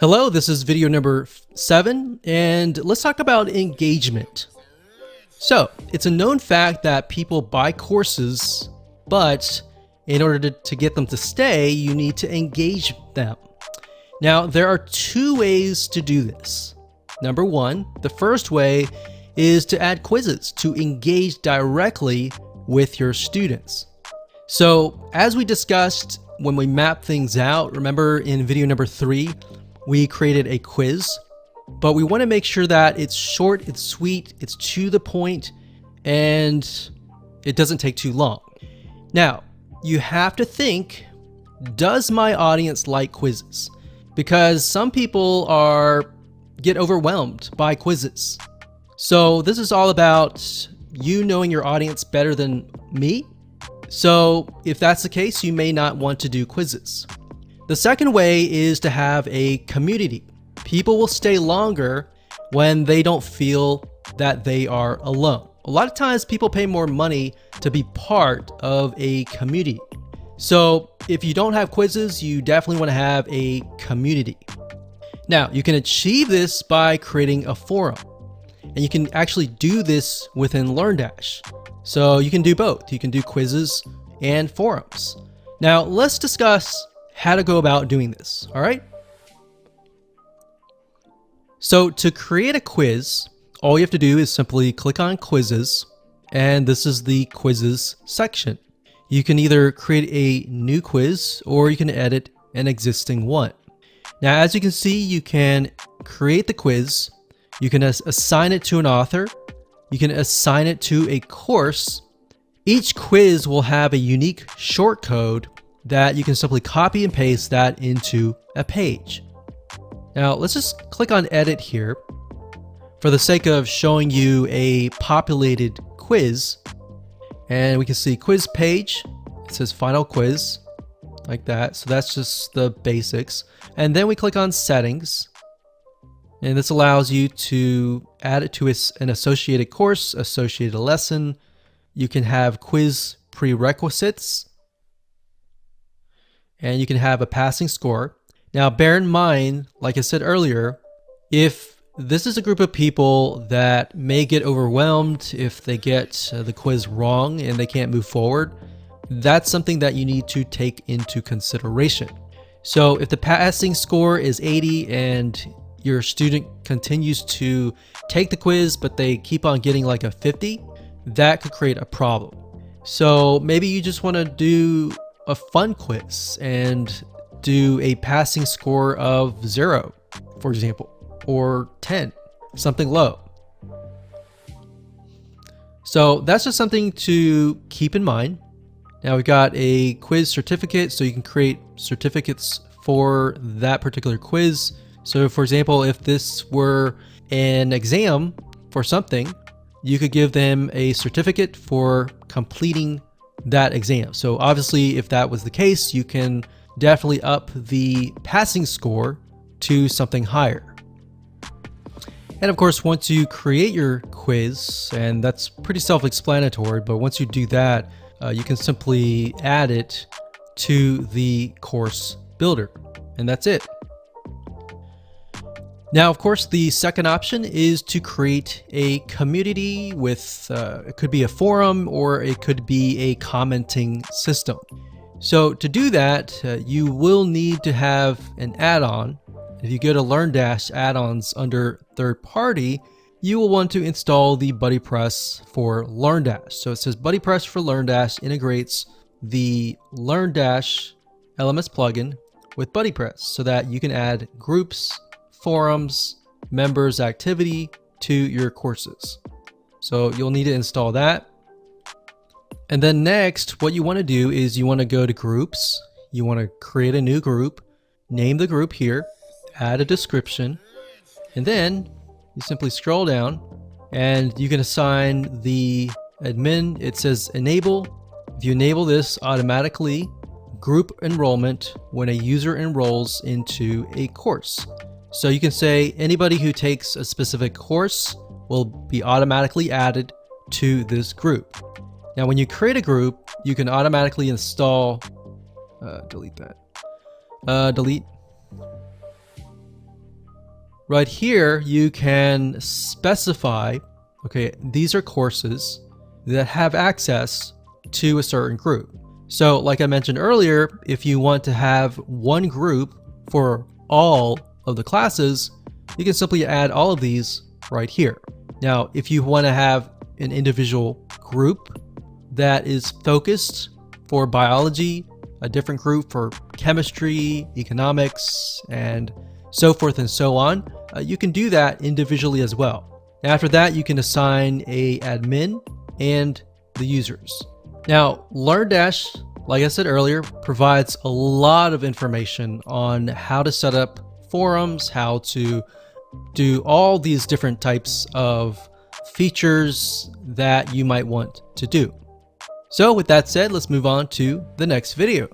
Hello, this is video number 7, and let's talk about engagement. So, it's a known fact that people buy courses, but in order to get them to stay, you need to engage them. Now, there are two ways to do this. Number one, the first way is to add quizzes to engage directly with your students. So, as we discussed when we mapped things out, remember in video number 3, we created a quiz, but we want to make sure that it's short, it's sweet, it's to the point, and it doesn't take too long. Now, you have to think, does my audience like quizzes? Because some people get overwhelmed by quizzes. So this is all about you knowing your audience better than me. So if that's the case, you may not want to do quizzes. The second way is to have a community. People will stay longer when they don't feel that they are alone. A lot of times people pay more money to be part of a community. So if you don't have quizzes, you definitely want to have a community. Now, you can achieve this by creating a forum. And you can actually do this within LearnDash. So you can do both. You can do quizzes and forums. Now, let's discuss how to go about doing this, all right? So to create a quiz, all you have to do is simply click on quizzes, and this is the quizzes section. You can either create a new quiz or you can edit an existing one. Now, as you can see, you can create the quiz, you can assign it to an author, you can assign it to a course. Each quiz will have a unique shortcode that you can simply copy and paste that into a page. Now let's just click on edit here for the sake of showing you a populated quiz. And we can see quiz page, it says final quiz, like that. So that's just the basics. And then we click on settings. And this allows you to add it to an associated course, associated lesson. You can have quiz prerequisites, and you can have a passing score. Now, bear in mind, like I said earlier, if this is a group of people that may get overwhelmed if they get the quiz wrong and they can't move forward, that's something that you need to take into consideration. So if the passing score is 80 and your student continues to take the quiz, but they keep on getting like a 50, that could create a problem. So maybe you just want to do a fun quiz and do a passing score of 0, for example, or 10, something low. So that's just something to keep in mind. Now we've got a quiz certificate, so you can create certificates for that particular quiz. So for example, if this were an exam for something, you could give them a certificate for completing that exam. So obviously, if that was the case, you can definitely up the passing score to something higher. And of course, once you create your quiz, and that's pretty self-explanatory, but once you do that, you can simply add it to the course builder, and that's it. Now, of course, the second option is to create a community with, it could be a forum or it could be a commenting system. So to do that, you will need to have an add-on. If you go to LearnDash add-ons under third party, you will want to install the BuddyPress for LearnDash. So it says BuddyPress for LearnDash integrates the LearnDash LMS plugin with BuddyPress so that you can add groups, forums, members activity to your courses. So you'll need to install that. And then next, what you want to do is you want to go to groups. You want to create a new group, name the group here, add a description, and then you simply scroll down and you can assign the admin. It says enable. If you enable this, automatically group enrollment when a user enrolls into a course. So you can say anybody who takes a specific course will be automatically added to this group. Now, when you create a group, you can automatically install, delete that, delete. right here, you can specify, okay, these are courses that have access to a certain group. So like I mentioned earlier, if you want to have one group for all of the classes, you can simply add all of these right here. Now, if you want to have an individual group that is focused for biology, a different group for chemistry, economics, and so forth and so on, you can do that individually as well. After that, you can assign a admin and the users. Now, LearnDash, like I said earlier, provides a lot of information on how to set up forums, how to do all these different types of features that you might want to do. So with that said, let's move on to the next video.